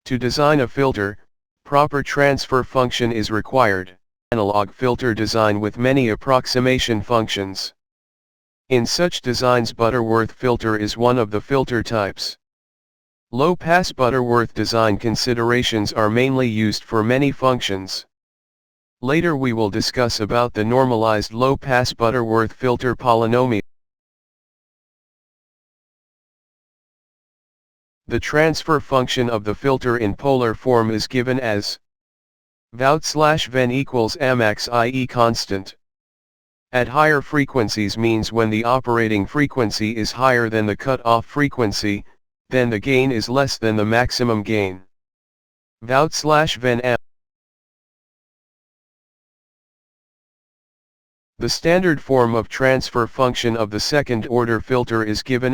To design a filter, proper transfer function is required. Analog filter design with many approximation functions. In such designs, Butterworth filter is one of the filter types. Low-pass Butterworth design considerations are mainly used for many functions. Later we will discuss about the normalized low-pass Butterworth filter polynomial. The transfer function of the filter in polar form is given as vout/ven equals mx, i.e. constant. At higher frequencies means when the operating frequency is higher than the cut-off frequency, then the gain is less than the maximum gain. Vout/ven m. The standard form of transfer function of the second-order filter is given as